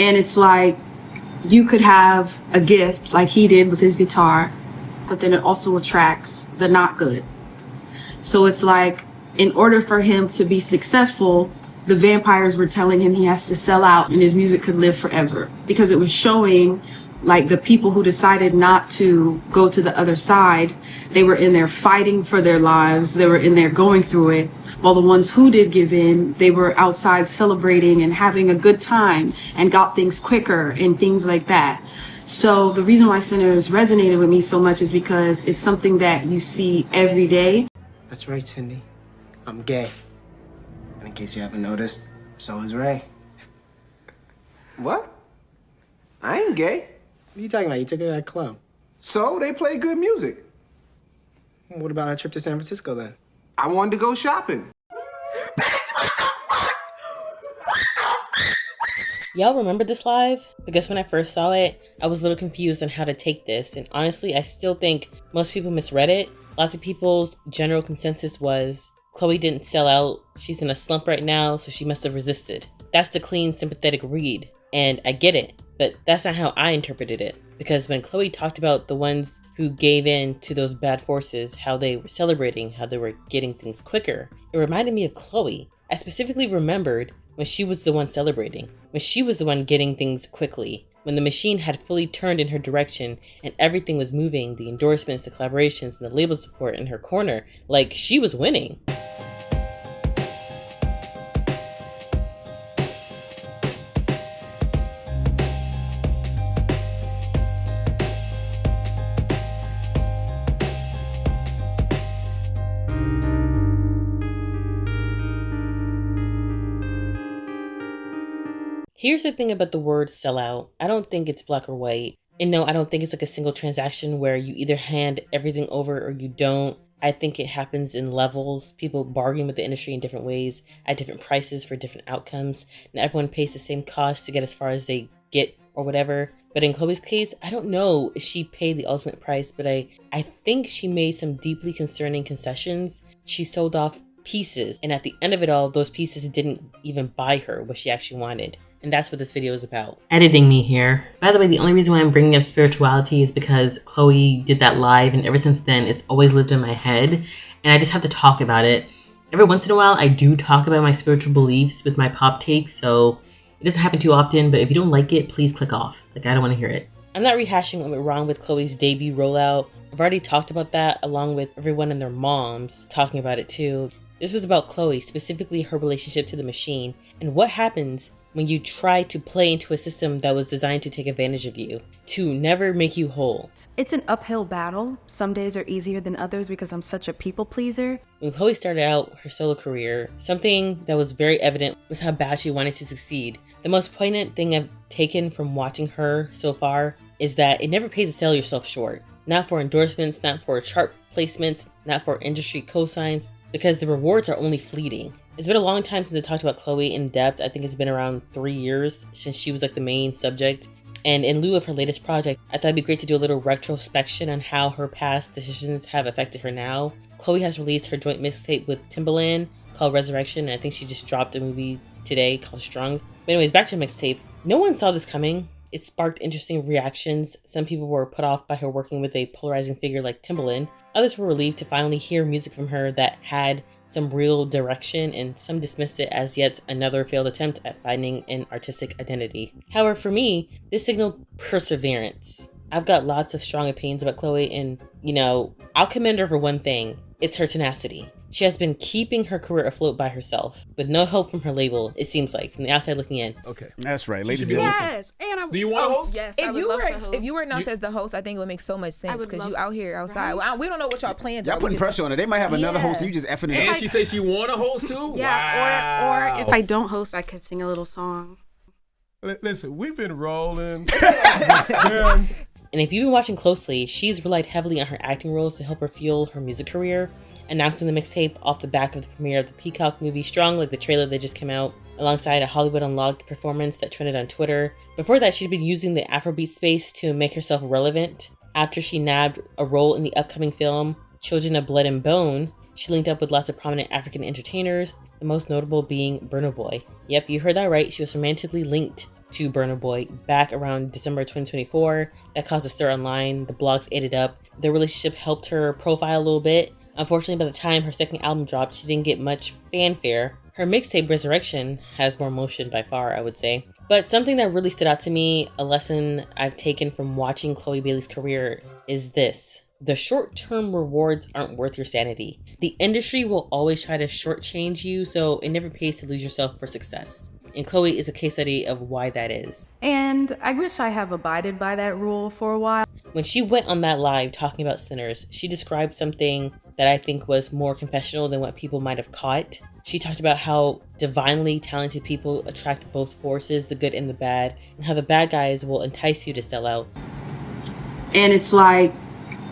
And it's like, you could have a gift like he did with his guitar, but then it also attracts the not good. So it's like, in order for him to be successful, the vampires were telling him he has to sell out and his music could live forever, because it was showing like the people who decided not to go to the other side, they were in there fighting for their lives, they were in there going through it, while the ones who did give in, they were outside celebrating and having a good time and got things quicker and things like that. So the reason why Sinners resonated with me so much is because it's something that you see every day. That's right, Cindy. I'm gay. And in case you haven't noticed, so is Ray. What? I ain't gay. What are you talking about? You took her to that club. So they play good music. What about our trip to San Francisco then? I wanted to go shopping. Y'all remember this live? Because when I first saw it, I was a little confused on how to take this. And honestly, I still think most people misread it. Lots of people's general consensus was, Chloe didn't sell out. She's in a slump right now, so she must have resisted. That's the clean, sympathetic read. And I get it, but that's not how I interpreted it. Because when Chloe talked about the ones who gave in to those bad forces, how they were celebrating, how they were getting things quicker, it reminded me of Chloe. I specifically remembered when she was the one celebrating, when she was the one getting things quickly, when the machine had fully turned in her direction and everything was moving, the endorsements, the collaborations, and the label support in her corner, like she was winning. Here's the thing about the word sellout. I don't think it's black or white. And no, I don't think it's like a single transaction where you either hand everything over or you don't. I think it happens in levels. People bargain with the industry in different ways, at different prices for different outcomes. Not everyone pays the same cost to get as far as they get or whatever. But in Chloe's case, I don't know if she paid the ultimate price, but I think she made some deeply concerning concessions. She sold off pieces, and at the end of it all, those pieces didn't even buy her what she actually wanted. And that's what this video is about. Editing me here. By the way, the only reason why I'm bringing up spirituality is because Chloe did that live, and ever since then, it's always lived in my head, and I just have to talk about it. Every once in a while, I do talk about my spiritual beliefs with my pop takes, so it doesn't happen too often, but if you don't like it, please click off. Like, I don't want to hear it. I'm not rehashing what went wrong with Chloe's debut rollout. I've already talked about that, along with everyone and their moms talking about it too. This was about Chloe, specifically her relationship to the machine, and what happens when you try to play into a system that was designed to take advantage of you, to never make you whole. It's an uphill battle. Some days are easier than others because I'm such a people pleaser. When Chloe started out her solo career, something that was very evident was how bad she wanted to succeed. The most poignant thing I've taken from watching her so far is that it never pays to sell yourself short. Not for endorsements, not for chart placements, not for industry cosigns, because the rewards are only fleeting. It's been a long time since I talked about Chloe in depth. I think it's been around 3 years since she was like the main subject. And in lieu of her latest project, I thought it'd be great to do a little retrospection on how her past decisions have affected her now. Chloe has released her joint mixtape with Timbaland called Resurrection, and I think she just dropped a movie today called Strung. But anyways, back to her mixtape. No one saw this coming. It sparked interesting reactions. Some people were put off by her working with a polarizing figure like Timbaland. Others were relieved to finally hear music from her that had some real direction, and some dismissed it as yet another failed attempt at finding an artistic identity. However, for me, this signaled perseverance. I've got lots of strong opinions about Chloe, and, I'll commend her for one thing. It's her tenacity. She has been keeping her career afloat by herself, with no help from her label, it seems like, from the outside looking in. Okay. That's right, ladies and gentlemen. gentlemen. Yes, and I. Do you want to host? Yes, If you were announced as the host, I think it would make so much sense because you out here outside. Right? We don't know what y'all plans Y'all are. putting pressure on her. They might have another host and you just effing it And up. she said she want to host too? Yeah, Wow. or if I don't host, I could sing a little song. Listen, we've been rolling. Yeah. And if you've been watching closely, she's relied heavily on her acting roles to help her fuel her music career, announcing the mixtape off the back of the premiere of the Peacock movie Strong, like the trailer that just came out, alongside a Hollywood Unlocked performance that trended on Twitter. Before that, she'd been using the Afrobeat space to make herself relevant. After she nabbed a role in the upcoming film Children of Blood and Bone, she linked up with lots of prominent African entertainers, the most notable being Burna Boy. Yep, you heard that right, she was romantically linked to Burna Boy back around December 2024. That caused a stir online. The blogs ate it up. Their relationship helped her profile a little bit. Unfortunately, by the time her second album dropped, she didn't get much fanfare. Her mixtape Resurrection has more motion by far, I would say. But something that really stood out to me, a lesson I've taken from watching Chloe Bailey's career, is this. The short-term rewards aren't worth your sanity. The industry will always try to shortchange you, so it never pays to lose yourself for success. And Chloe is a case study of why that is. And I wish I have abided by that rule for a while. When she went on that live talking about sinners, she described something that I think was more confessional than what people might have caught. She talked about how divinely talented people attract both forces, the good and the bad, and how the bad guys will entice you to sell out. And it's like,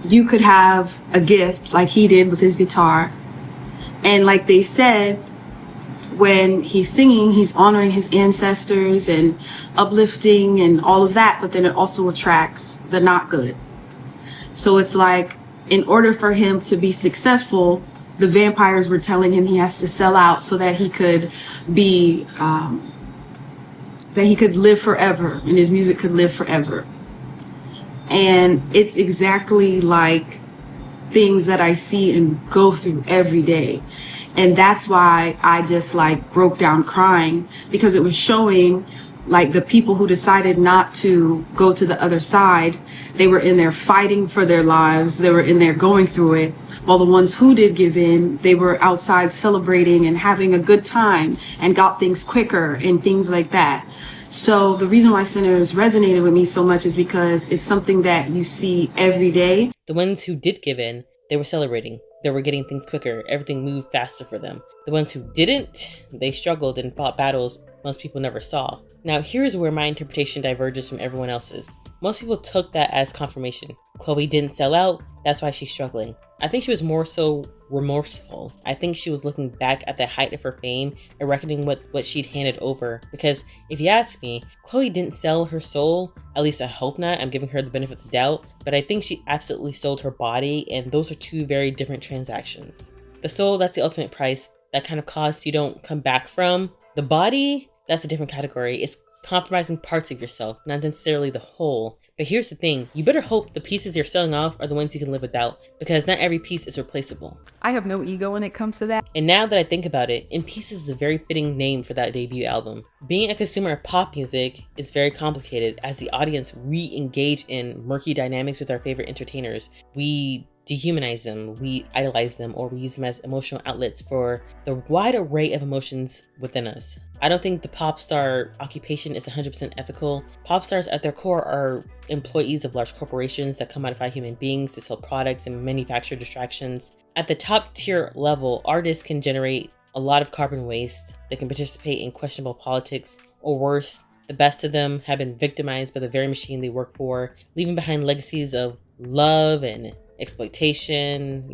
you could have a gift like he did with his guitar. And like they said, when he's singing, he's honoring his ancestors and uplifting and all of that, but then it also attracts the not good. So it's like, in order for him to be successful, the vampires were telling him he has to sell out so that he could be, that he could live forever and his music could live forever. And it's exactly like things that I see and go through every day. And that's why I just like broke down crying, because it was showing like the people who decided not to go to the other side, they were in there fighting for their lives. They were in there going through it. While the ones who did give in, they were outside celebrating and having a good time and got things quicker and things like that. So the reason why Sinners resonated with me so much is because it's something that you see every day. The ones who did give in, they were celebrating. They were getting things quicker. Everything moved faster for them. The ones who didn't, they struggled and fought battles most people never saw. Now, here's where my interpretation diverges from everyone else's. Most people took that as confirmation. Chloe didn't sell out, that's why she's struggling. I think she was more so remorseful. I think she was looking back at the height of her fame and reckoning what she'd handed over. Because if you ask me, Chloe didn't sell her soul. At least I hope not. I'm giving her the benefit of the doubt. But I think she absolutely sold her body, and those are two very different transactions. The soul, that's the ultimate price. That kind of cost you don't come back from. The body, that's a different category. It's compromising parts of yourself, not necessarily the whole. But here's the thing, you better hope the pieces you're selling off are the ones you can live without, because not every piece is replaceable. I have no ego when it comes to that. And now that I think about it, In Pieces is a very fitting name for that debut album. Being a consumer of pop music is very complicated. As the audience, we engage in murky dynamics with our favorite entertainers. We dehumanize them, we idolize them, or we use them as emotional outlets for the wide array of emotions within us. I don't think the pop star occupation is 100% ethical. Pop stars at their core are employees of large corporations that commodify human beings to sell products and manufacture distractions. At the top tier level, artists can generate a lot of carbon waste. They can participate in questionable politics, or worse, the best of them have been victimized by the very machine they work for, leaving behind legacies of love and exploitation.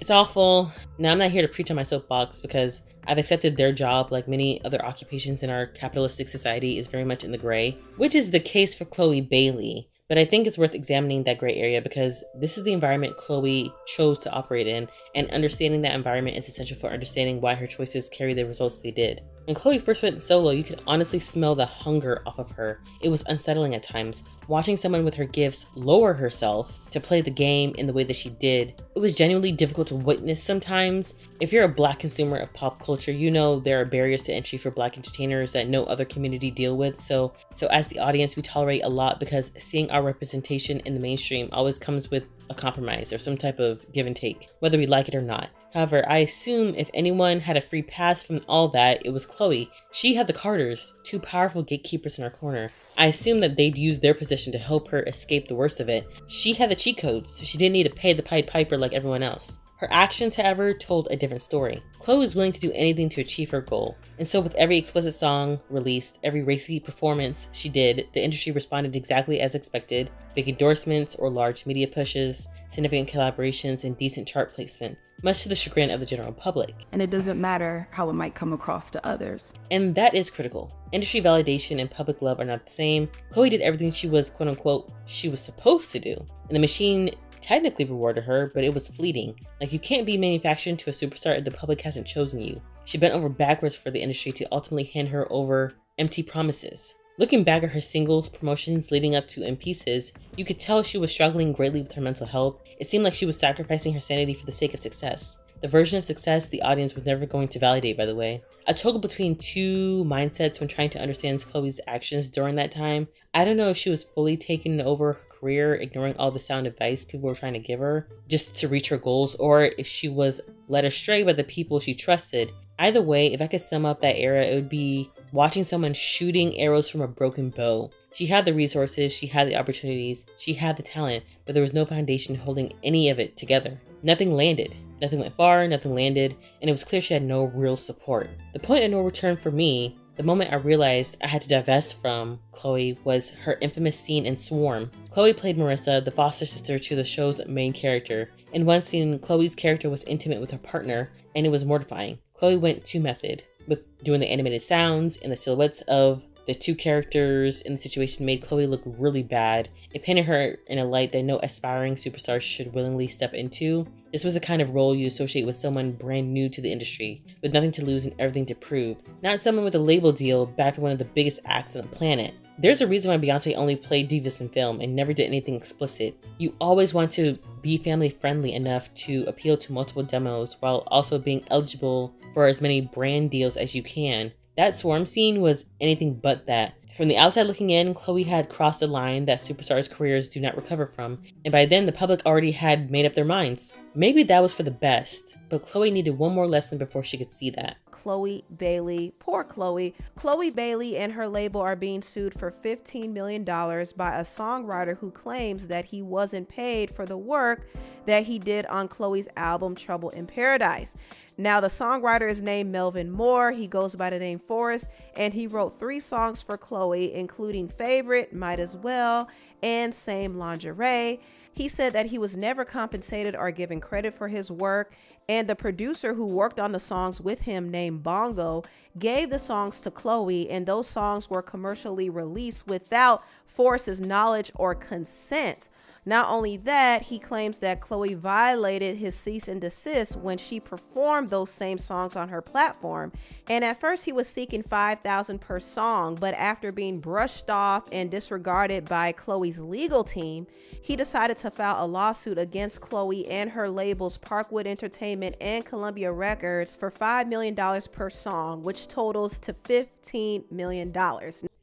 It's awful. Now, I'm not here to preach on my soapbox, because I've accepted their job, like many other occupations in our capitalistic society, is very much in the gray, which is the case for Chloe Bailey. But I think it's worth examining that gray area, because this is the environment Chloe chose to operate in, and understanding that environment is essential for understanding why her choices carry the results they did. When Chloe first went solo, you could honestly smell the hunger off of her. It was unsettling at times. Watching someone with her gifts lower herself to play the game in the way that she did, it was genuinely difficult to witness sometimes. If you're a Black consumer of pop culture, you know there are barriers to entry for Black entertainers that no other community deal with. So as the audience, we tolerate a lot, because seeing our representation in the mainstream always comes with a compromise or some type of give and take, whether we like it or not. However, I assume if anyone had a free pass from all that, it was Chloe. She had the Carters, two powerful gatekeepers in her corner. I assume that they'd use their position to help her escape the worst of it. She had the cheat codes, so she didn't need to pay the Pied Piper like everyone else. Her actions, however, told a different story. Chloe was willing to do anything to achieve her goal. And so with every explicit song released, every racy performance she did, the industry responded exactly as expected. Big endorsements or large media pushes, significant collaborations, and decent chart placements, much to the chagrin of the general public. And it doesn't matter how it might come across to others. And that is critical. Industry validation and public love are not the same. Chloe did everything she was, quote unquote, she was supposed to do. And the machine technically rewarded her, but it was fleeting. Like, you can't be manufactured into a superstar if the public hasn't chosen you. She bent over backwards for the industry to ultimately hand her over empty promises. Looking back at her singles promotions leading up to In Pieces, you could tell she was struggling greatly with her mental health. It seemed like she was sacrificing her sanity for the sake of success. The version of success the audience was never going to validate, by the way. I toggled between two mindsets when trying to understand Chloe's actions during that time. I don't know if she was fully taking over her career, ignoring all the sound advice people were trying to give her just to reach her goals, or if she was led astray by the people she trusted. Either way, if I could sum up that era, it would be watching someone shooting arrows from a broken bow. She had the resources, she had the opportunities, she had the talent, but there was no foundation holding any of it together. Nothing landed. Nothing went far, nothing landed, and it was clear she had no real support. The point of no return for me, the moment I realized I had to divest from Chloe, was her infamous scene in Swarm. Chloe played Marissa, the foster sister to the show's main character. In one scene, Chloe's character was intimate with her partner, and it was mortifying. Chloe went too method, with doing the animated sounds and the silhouettes of the two characters in the situation made Chloe look really bad. It painted her in a light that no aspiring superstar should willingly step into. This was the kind of role you associate with someone brand new to the industry, with nothing to lose and everything to prove. Not someone with a label deal back with one of the biggest acts on the planet. There's a reason why Beyonce only played divas in film and never did anything explicit. You always want to be family friendly enough to appeal to multiple demos while also being eligible for as many brand deals as you can. That Swarm scene was anything but that. From the outside looking in, Chloe had crossed a line that superstars' careers do not recover from, and by then the public already had made up their minds. Maybe that was for the best, but Chloe needed one more lesson before she could see that. Chloe Bailey, poor Chloe. Chloe Bailey and her label are being sued for $15 million by a songwriter who claims that he wasn't paid for the work that he did on Chloe's album Trouble in Paradise. Now, the songwriter is named Melvin Moore. He goes by the name Forrest, and he wrote 3 songs for Chloe, including Favorite, Might As Well, and Same Lingerie. He said that he was never compensated or given credit for his work, and the producer who worked on the songs with him, named Bongo, gave the songs to Chloe, and those songs were commercially released without Forrest's knowledge or consent. Not only that, he claims that Chloe violated his cease and desist when she performed those same songs on her platform. And at first he was seeking $5,000 per song, but after being brushed off and disregarded by Chloe's legal team, he decided to file a lawsuit against Chloe and her labels Parkwood Entertainment and Columbia Records for $5 million per song, which totals to $15 million.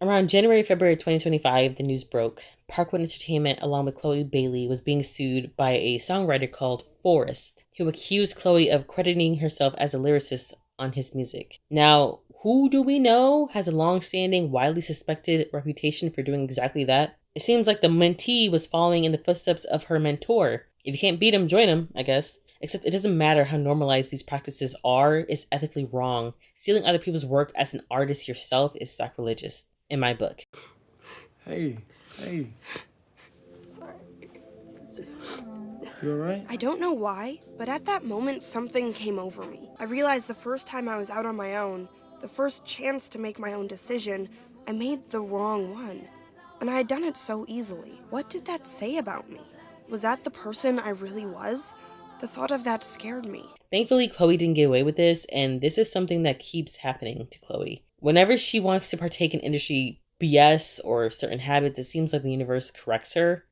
Around January-February 2025, the news broke. Parkwood Entertainment, along with Chloe Bailey, was being sued by a songwriter called Forrest, who accused Chloe of crediting herself as a lyricist on his music. Now, who do we know has a long-standing, widely suspected reputation for doing exactly that? It seems like the mentee was following in the footsteps of her mentor. If you can't beat him, join him, I guess. Except it doesn't matter how normalized these practices are, it's ethically wrong. Stealing other people's work as an artist yourself is sacrilegious, in my book. Hey. Sorry. You alright? I don't know why, but at that moment, something came over me. I realized the first time I was out on my own, the first chance to make my own decision, I made the wrong one. And I had done it so easily. What did that say about me? Was that the person I really was? The thought of that scared me. Thankfully, Chloe didn't get away with this, and this is something that keeps happening to Chloe. Whenever she wants to partake in industry BS or certain habits, it seems like the universe corrects her.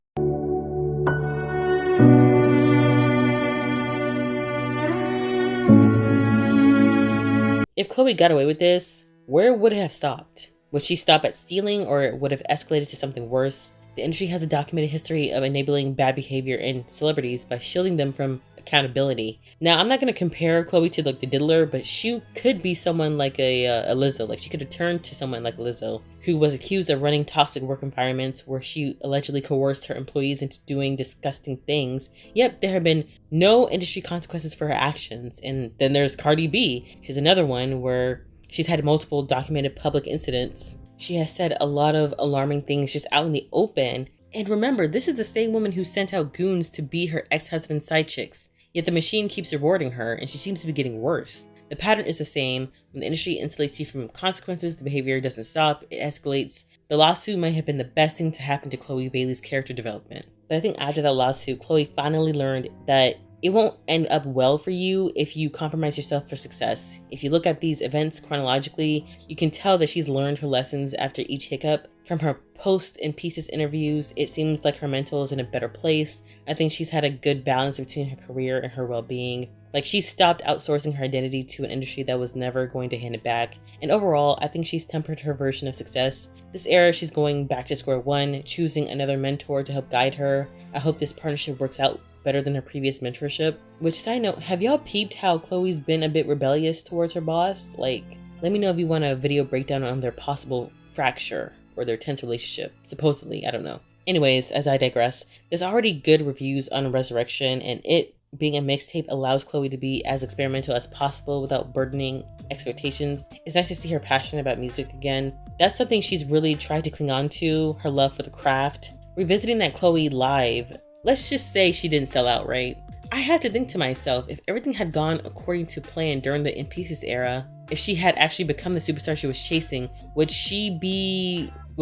If Chloe got away with this, where would it have stopped? Would she stop at stealing, or it would have escalated to something worse? The industry has a documented history of enabling bad behavior in celebrities by shielding them from accountability. Now, I'm not going to compare Chloe to like the diddler, but she could be someone like a Lizzo. Like, she could have turned to someone like Lizzo, who was accused of running toxic work environments where she allegedly coerced her employees into doing disgusting things. Yet there have been no industry consequences for her actions. And then there's Cardi B. She's another one where she's had multiple documented public incidents. She has said a lot of alarming things just out in the open. And remember, this is the same woman who sent out goons to be her ex-husband's side chicks. Yet the machine keeps rewarding her, and she seems to be getting worse. The pattern is the same. When the industry insulates you from consequences, the behavior doesn't stop, it escalates. The lawsuit might have been the best thing to happen to Chloe Bailey's character development. But I think after that lawsuit, Chloe finally learned that it won't end up well for you if you compromise yourself for success. If you look at these events chronologically, you can tell that she's learned her lessons after each hiccup. From her post and pieces interviews, it seems like her mental is in a better place. I think she's had a good balance between her career and her well-being. Like, she stopped outsourcing her identity to an industry that was never going to hand it back. And overall, I think she's tempered her version of success. This era, she's going back to square one, choosing another mentor to help guide her. I hope this partnership works out better than her previous mentorship. Which, side note, have y'all peeped how Chloe's been a bit rebellious towards her boss? Like, let me know if you want a video breakdown on their possible fracture or their tense relationship. Supposedly, I don't know. Anyways, as I digress, there's already good reviews on Resurrection, and it being a mixtape allows Chloe to be as experimental as possible without burdening expectations. It's nice to see her passionate about music again. That's something she's really tried to cling on to, her love for the craft. Revisiting that Chloe live, let's just say she didn't sell out, right? I have to think to myself, if everything had gone according to plan during the In Pieces era, if she had actually become the superstar she was chasing, would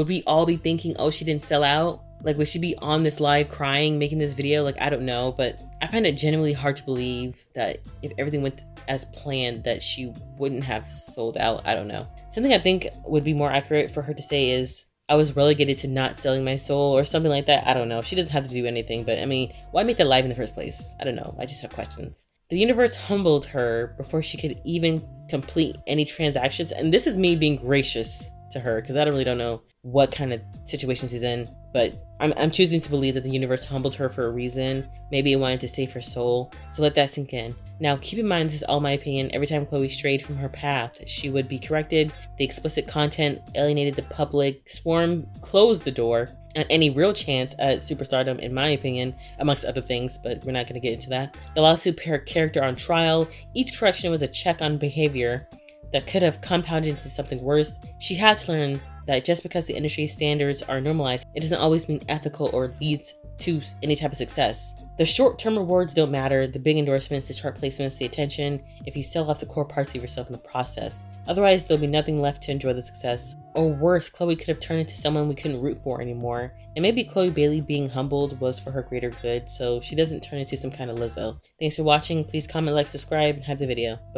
we all be thinking, oh, she didn't sell out? Like, would she be on this live crying, making this video? Like, I don't know, but I find it genuinely hard to believe that if everything went as planned that she wouldn't have sold out. I don't know. Something I think would be more accurate for her to say is, I was relegated to not selling my soul or something like that. I don't know. She doesn't have to do anything, but I mean, why make that live in the first place? I don't know. I just have questions. The universe humbled her before she could even complete any transactions. And this is me being gracious to her because I really don't know what kind of situation she's in, but I'm choosing to believe that the universe humbled her for a reason. Maybe it wanted to save her soul. So let that sink in. Now, keep in mind, this is all my opinion. Every time Chloe strayed from her path, she would be corrected. The explicit content alienated the public. Swarm closed the door on any real chance at superstardom, in my opinion, amongst other things, but we're not going to get into that. The lawsuit put her character on trial. Each correction was a check on behavior that could have compounded into something worse. She had to learn that just because the industry standards are normalized, it doesn't always mean ethical or leads to any type of success. The short-term rewards don't matter, the big endorsements, the chart placements, the attention, if you sell off the core parts of yourself in the process. Otherwise, there'll be nothing left to enjoy the success. Or worse, Chloe could have turned into someone we couldn't root for anymore. And maybe Chloe Bailey being humbled was for her greater good, so she doesn't turn into some kind of Lizzo. Thanks for watching. Please comment, like, subscribe, and have the video.